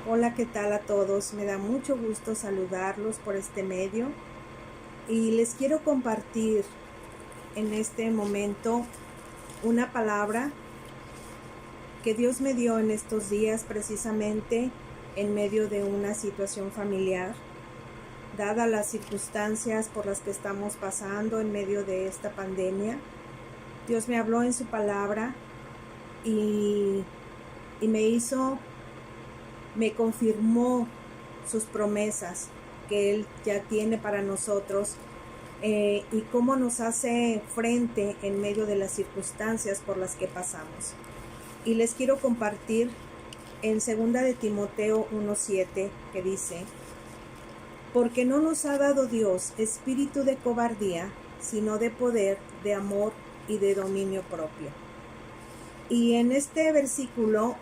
Hola, ¿qué tal a todos? Me da mucho gusto saludarlos por este medio y les quiero compartir en este momento una palabra que Dios me dio en estos días precisamente en medio de una situación familiar, dadas las circunstancias por las que estamos pasando en medio de esta pandemia. Dios me habló en su palabra y me confirmó sus promesas que Él ya tiene para nosotros y cómo nos hace frente en medio de las circunstancias por las que pasamos. Y les quiero compartir en 2 de Timoteo 1:7 que dice: porque no nos ha dado Dios espíritu de cobardía, sino de poder, de amor y de dominio propio. Y en este versículo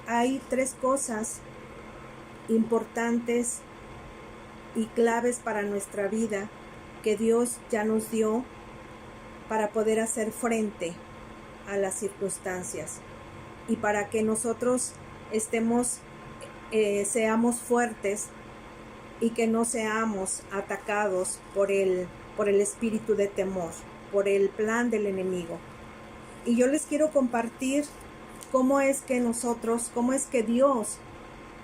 hay 3 cosas importantes y claves para nuestra vida que Dios ya nos dio para poder hacer frente a las circunstancias y para que nosotros seamos fuertes y que no seamos atacados por el espíritu de temor, por el plan del enemigo. Y yo les quiero compartir cómo es que Dios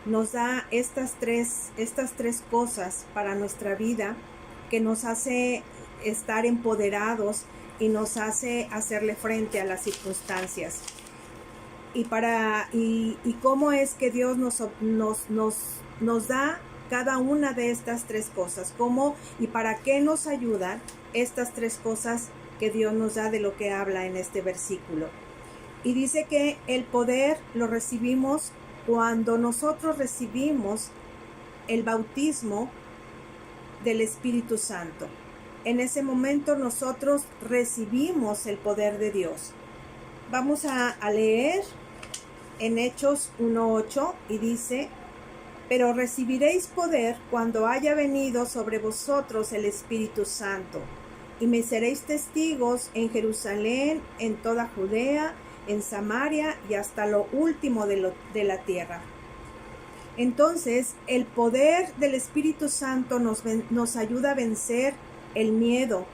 nos da estas tres cosas para nuestra vida, que nos hace estar empoderados y nos hace hacerle frente a las circunstancias. Y cómo es que Dios nos da cada una de estas 3 cosas, cómo y para qué nos ayudan estas 3 cosas que Dios nos da, de lo que habla en este versículo. Y dice que el poder lo recibimos cuando nosotros recibimos el bautismo del Espíritu Santo. En ese momento nosotros recibimos el poder de Dios. Vamos a leer en Hechos 1:8 y dice: pero recibiréis poder cuando haya venido sobre vosotros el Espíritu Santo, y me seréis testigos en Jerusalén, en toda Judea, en Samaria y hasta lo último de la tierra. Entonces, el poder del Espíritu Santo nos ayuda a vencer el miedo,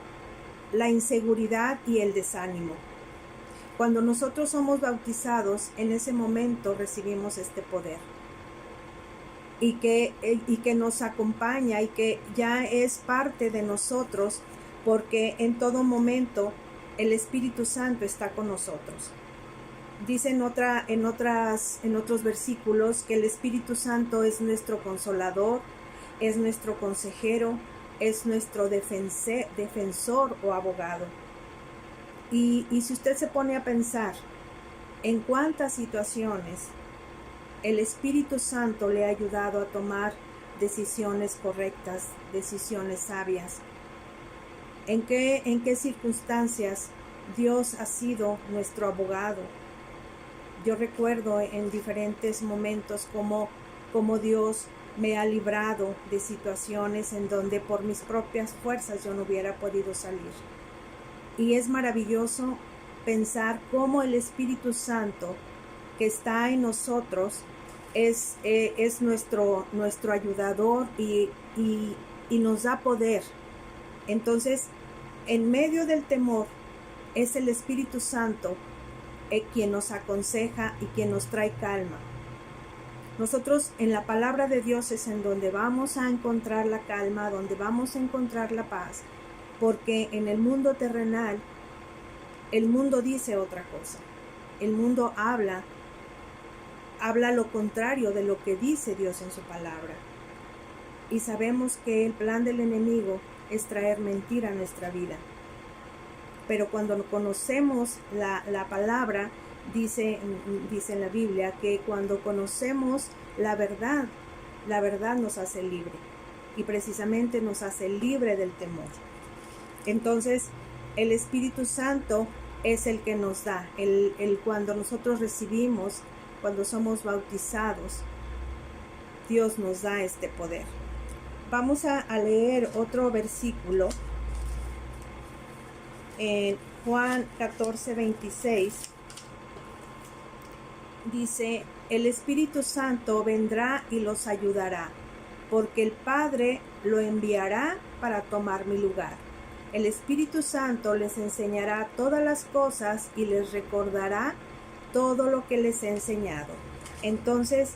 la inseguridad y el desánimo. Cuando nosotros somos bautizados, en ese momento recibimos este poder. Y que nos acompaña y que ya es parte de nosotros, porque en todo momento el Espíritu Santo está con nosotros. Dice en otros versículos que el Espíritu Santo es nuestro consolador, es nuestro consejero, es nuestro defensor o abogado. Y si usted se pone a pensar en cuántas situaciones el Espíritu Santo le ha ayudado a tomar decisiones correctas, decisiones sabias. ¿En qué circunstancias Dios ha sido nuestro abogado? Yo recuerdo en diferentes momentos cómo Dios me ha librado de situaciones en donde por mis propias fuerzas yo no hubiera podido salir. Y es maravilloso pensar cómo el Espíritu Santo que está en nosotros es nuestro ayudador y nos da poder. Entonces, en medio del temor, es el Espíritu Santo quien nos aconseja y quien nos trae calma. Nosotros en la palabra de Dios es en donde vamos a encontrar la calma, donde vamos a encontrar la paz, porque en el mundo terrenal, el mundo dice otra cosa. El mundo habla lo contrario de lo que dice Dios en su palabra. Y sabemos que el plan del enemigo es traer mentira a nuestra vida. Pero cuando conocemos la palabra, dice en la Biblia que cuando conocemos la verdad nos hace libre. Y precisamente nos hace libre del temor. Entonces, el Espíritu Santo es el que nos da, cuando nosotros recibimos, cuando somos bautizados, Dios nos da este poder. Vamos a leer otro versículo en Juan 14:26. Dice: el Espíritu Santo vendrá y los ayudará, porque el Padre lo enviará para tomar mi lugar. El Espíritu Santo les enseñará todas las cosas y les recordará todo lo que les he enseñado. Entonces,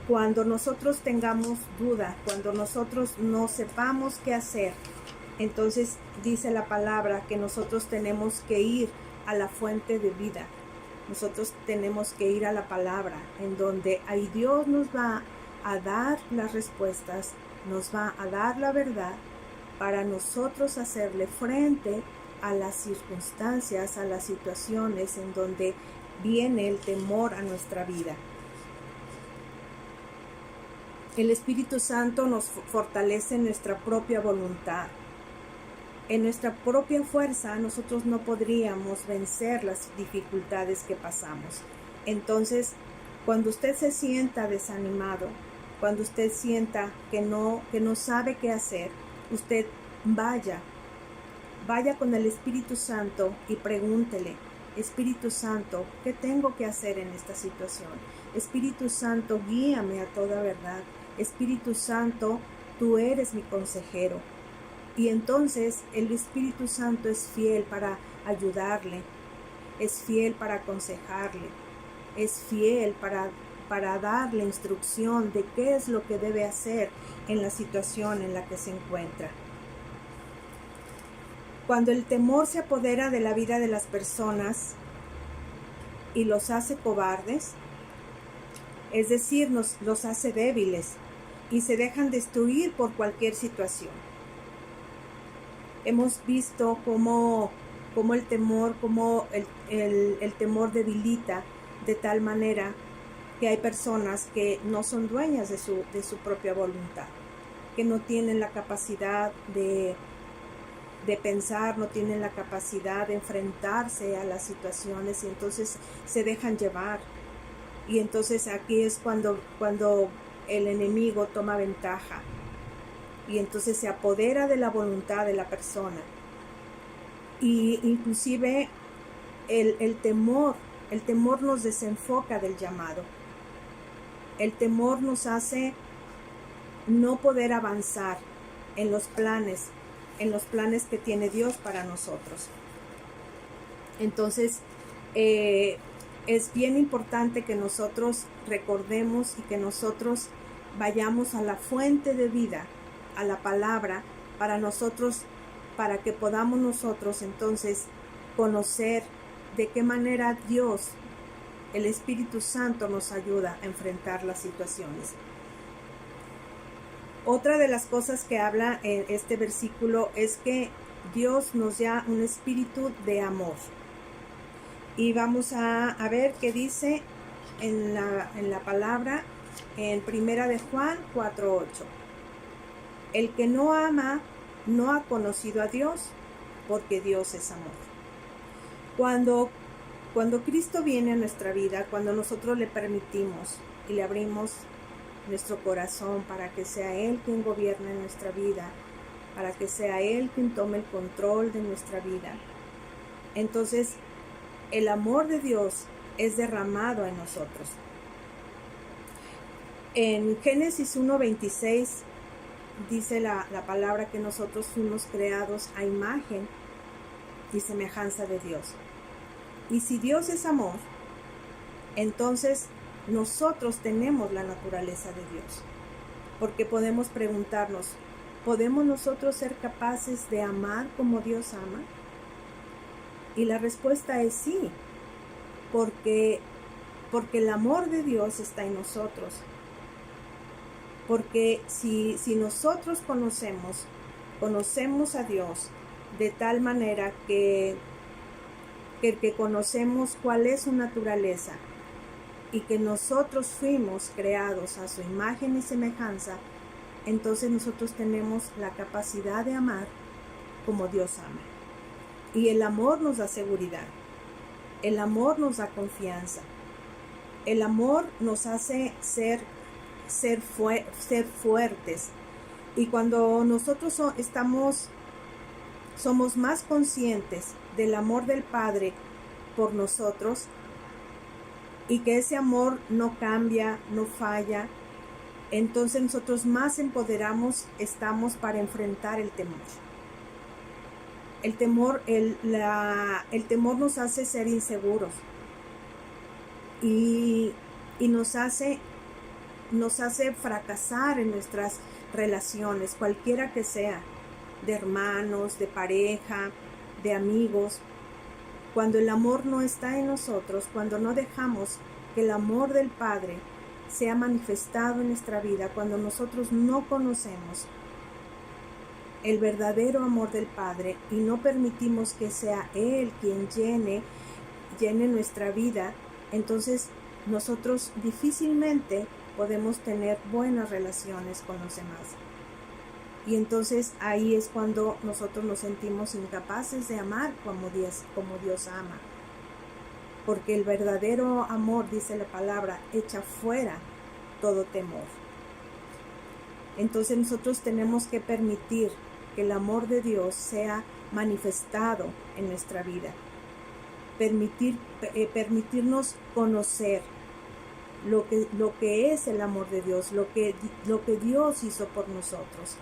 cuando nosotros tengamos duda, cuando nosotros no sepamos qué hacer, entonces dice la palabra que nosotros tenemos que ir a la fuente de vida. Nosotros tenemos que ir a la palabra, en donde ahí Dios nos va a dar las respuestas, nos va a dar la verdad para nosotros hacerle frente a las circunstancias, a las situaciones en donde viene el temor a nuestra vida. El Espíritu Santo nos fortalece en nuestra propia voluntad. En nuestra propia fuerza nosotros no podríamos vencer las dificultades que pasamos. Entonces, cuando usted se sienta desanimado, cuando usted sienta que no sabe qué hacer, usted vaya con el Espíritu Santo y pregúntele: Espíritu Santo, ¿qué tengo que hacer en esta situación? Espíritu Santo, guíame a toda verdad. Espíritu Santo, tú eres mi consejero. Y entonces el Espíritu Santo es fiel para ayudarle, es fiel para aconsejarle, es fiel para darle instrucción de qué es lo que debe hacer en la situación en la que se encuentra. Cuando el temor se apodera de la vida de las personas y los hace cobardes, es decir, los hace débiles y se dejan destruir por cualquier situación. Hemos visto cómo el temor, el temor debilita de tal manera que hay personas que no son dueñas de su propia voluntad, que no tienen la capacidad de pensar, no tienen la capacidad de enfrentarse a las situaciones y entonces se dejan llevar. Y entonces aquí es cuando el enemigo toma ventaja y entonces se apodera de la voluntad de la persona. Y inclusive el temor nos desenfoca del llamado. El temor nos hace no poder avanzar en los planes que tiene Dios para nosotros. Entonces, es bien importante que nosotros recordemos y que nosotros vayamos a la fuente de vida, a la palabra, para que podamos nosotros entonces conocer de qué manera Dios, el Espíritu Santo, nos ayuda a enfrentar las situaciones. Otra de las cosas que habla en este versículo es que Dios nos da un espíritu de amor. Y vamos a ver qué dice en la palabra en 1 de Juan 4:8. El que no ama no ha conocido a Dios, porque Dios es amor. Cuando Cristo viene a nuestra vida, cuando nosotros le permitimos y le abrimos nuestro corazón para que sea Él quien gobierne nuestra vida, para que sea Él quien tome el control de nuestra vida, entonces el amor de Dios es derramado en nosotros. En Génesis 1:26 dice la palabra que nosotros fuimos creados a imagen y semejanza de Dios. Y si Dios es amor, entonces nosotros tenemos la naturaleza de Dios. Porque podemos preguntarnos, ¿podemos nosotros ser capaces de amar como Dios ama? Y la respuesta es sí, porque el amor de Dios está en nosotros. Porque si nosotros conocemos a Dios de tal manera que conocemos cuál es su naturaleza y que nosotros fuimos creados a su imagen y semejanza, entonces nosotros tenemos la capacidad de amar como Dios ama. Y el amor nos da seguridad, el amor nos da confianza, el amor nos hace ser fuertes. Y cuando nosotros somos más conscientes del amor del Padre por nosotros, y que ese amor no cambia, no falla, entonces nosotros más empoderados estamos para enfrentar el temor. El temor nos hace ser inseguros y nos hace fracasar en nuestras relaciones, cualquiera que sea, de hermanos, de pareja, de amigos. Cuando el amor no está en nosotros, cuando no dejamos que el amor del Padre sea manifestado en nuestra vida, cuando nosotros no conocemos el verdadero amor del Padre y no permitimos que sea Él quien llene nuestra vida, entonces nosotros difícilmente podemos tener buenas relaciones con los demás. Y entonces ahí es cuando nosotros nos sentimos incapaces de amar como Dios ama. Porque el verdadero amor, dice la palabra, echa fuera todo temor. Entonces nosotros tenemos que permitir que el amor de Dios sea manifestado en nuestra vida. Permitirnos conocer lo que es el amor de Dios, lo que Dios hizo por nosotros.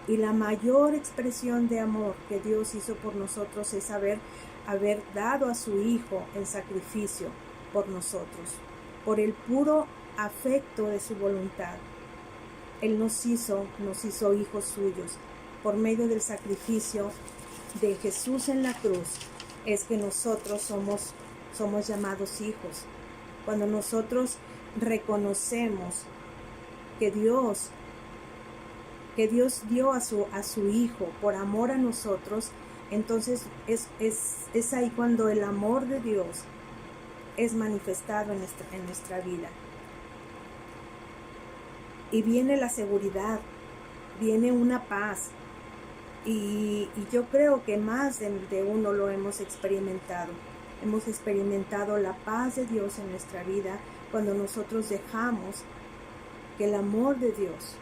Y la mayor expresión de amor que Dios hizo por nosotros es haber dado a su Hijo en sacrificio por nosotros, por el puro afecto de su voluntad. Él nos hizo hijos suyos. Por medio del sacrificio de Jesús en la cruz es que nosotros somos llamados hijos. Cuando nosotros reconocemos que Dios dio a su Hijo por amor a nosotros, entonces es ahí cuando el amor de Dios es manifestado en nuestra vida. Y viene la seguridad, viene una paz. Y yo creo que más de uno lo hemos experimentado. Hemos experimentado la paz de Dios en nuestra vida cuando nosotros dejamos que el amor de Dios,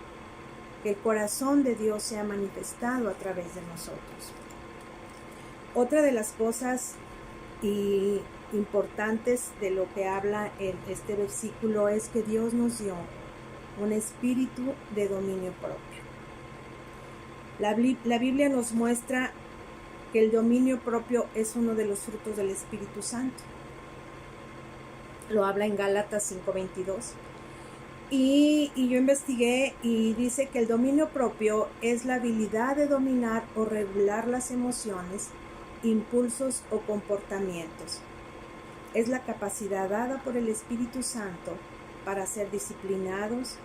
que el corazón de Dios sea manifestado a través de nosotros. Otra de las cosas importantes de lo que habla en este versículo es que Dios nos dio un espíritu de dominio propio. La Biblia nos muestra que el dominio propio es uno de los frutos del Espíritu Santo. Lo habla en Gálatas 5:22. Y yo investigué y dice que el dominio propio es la habilidad de dominar o regular las emociones, impulsos o comportamientos. Es la capacidad dada por el Espíritu Santo para ser disciplinados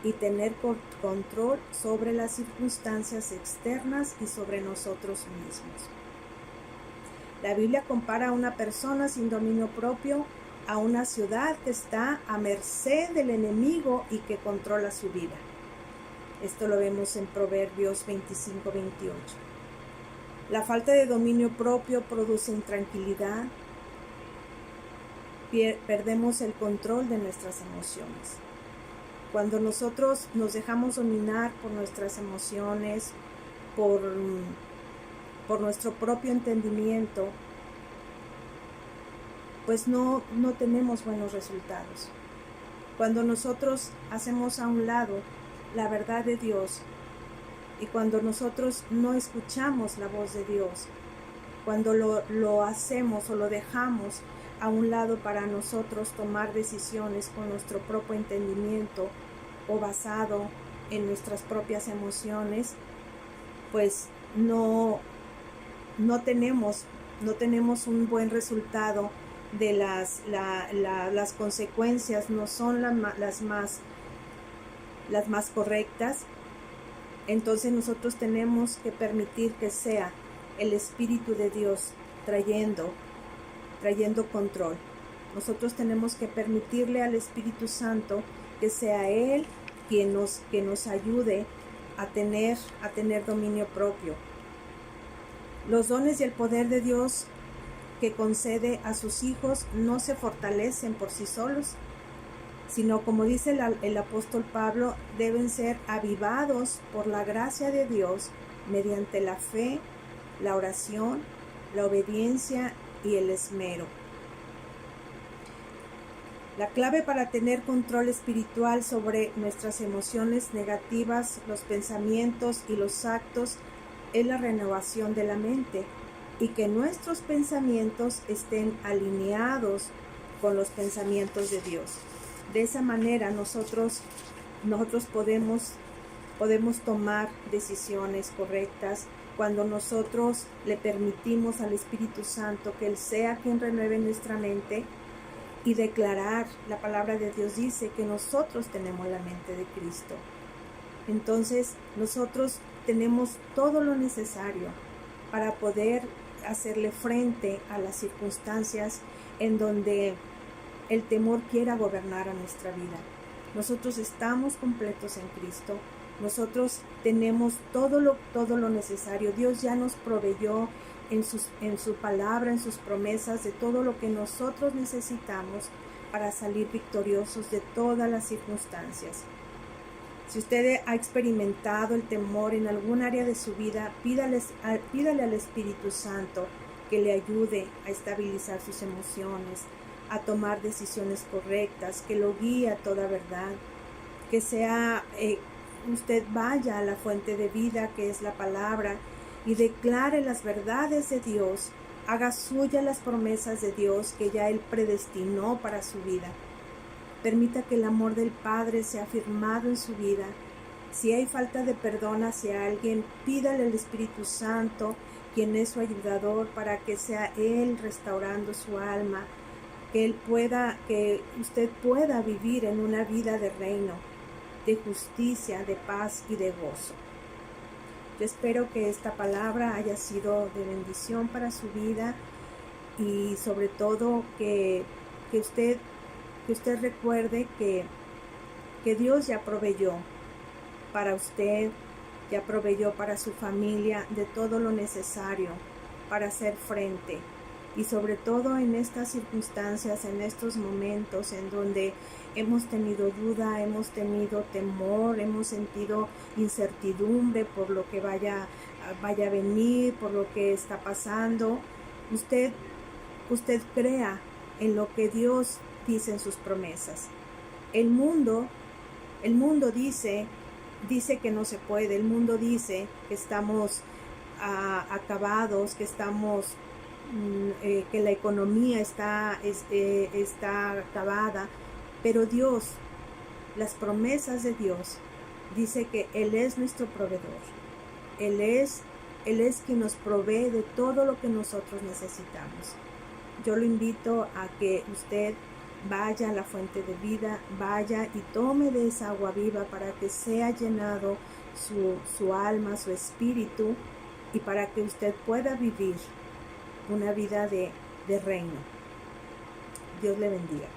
y tener control sobre las circunstancias externas y sobre nosotros mismos. La Biblia compara a una persona sin dominio propio a una ciudad que está a merced del enemigo y que controla su vida. Esto lo vemos en Proverbios 25:28. La falta de dominio propio produce intranquilidad. Perdemos el control de nuestras emociones. Cuando nosotros nos dejamos dominar por nuestras emociones, por nuestro propio entendimiento, pues no tenemos buenos resultados. Cuando nosotros hacemos a un lado la verdad de Dios y cuando nosotros no escuchamos la voz de Dios, cuando lo hacemos o lo dejamos a un lado para nosotros tomar decisiones con nuestro propio entendimiento o basado en nuestras propias emociones, pues no tenemos un buen resultado de las consecuencias, no son las más correctas. Entonces nosotros tenemos que permitir que sea el Espíritu de Dios trayendo control. Nosotros tenemos que permitirle al Espíritu Santo que sea Él quien nos ayude a tener dominio propio. Los dones y el poder de Dios que concede a sus hijos no se fortalecen por sí solos, sino, como dice el apóstol Pablo, deben ser avivados por la gracia de Dios mediante la fe, la oración, la obediencia y el esmero. La clave para tener control espiritual sobre nuestras emociones negativas, los pensamientos y los actos es la renovación de la mente y que nuestros pensamientos estén alineados con los pensamientos de Dios. De esa manera nosotros podemos tomar decisiones correctas cuando nosotros le permitimos al Espíritu Santo que Él sea quien renueve nuestra mente y declarar. La palabra de Dios dice que nosotros tenemos la mente de Cristo. Entonces nosotros tenemos todo lo necesario para poder hacerle frente a las circunstancias en donde el temor quiera gobernar a nuestra vida. Nosotros estamos completos en Cristo. Nosotros tenemos todo lo necesario. Dios ya nos proveyó en su palabra, en sus promesas, de todo lo que nosotros necesitamos para salir victoriosos de todas las circunstancias. Si usted ha experimentado el temor en algún área de su vida, pídale al Espíritu Santo que le ayude a estabilizar sus emociones, a tomar decisiones correctas, que lo guíe a toda verdad, que usted vaya a la fuente de vida que es la palabra y declare las verdades de Dios, haga suya las promesas de Dios que ya Él predestinó para su vida. Permita que el amor del Padre sea afirmado en su vida. Si hay falta de perdón hacia alguien, pídale al Espíritu Santo, quien es su ayudador, para que sea Él restaurando su alma, que usted pueda vivir en una vida de reino, de justicia, de paz y de gozo. Yo espero que esta palabra haya sido de bendición para su vida y sobre todo que usted recuerde que Dios ya proveyó para usted, ya proveyó para su familia de todo lo necesario para hacer frente. Y sobre todo en estas circunstancias, en estos momentos en donde hemos tenido duda, hemos tenido temor, hemos sentido incertidumbre por lo que vaya a venir, por lo que está pasando, usted crea en lo que Dios dice en sus promesas. El mundo dice que no se puede, el mundo dice que estamos acabados, que estamos que la economía está acabada, pero Dios, las promesas de Dios, dice que Él es nuestro proveedor. Él es quien nos provee de todo lo que nosotros necesitamos. Yo lo invito a que usted vaya a la fuente de vida, vaya y tome de esa agua viva para que sea llenado su alma, su espíritu, y para que usted pueda vivir una vida de reino. Dios le bendiga.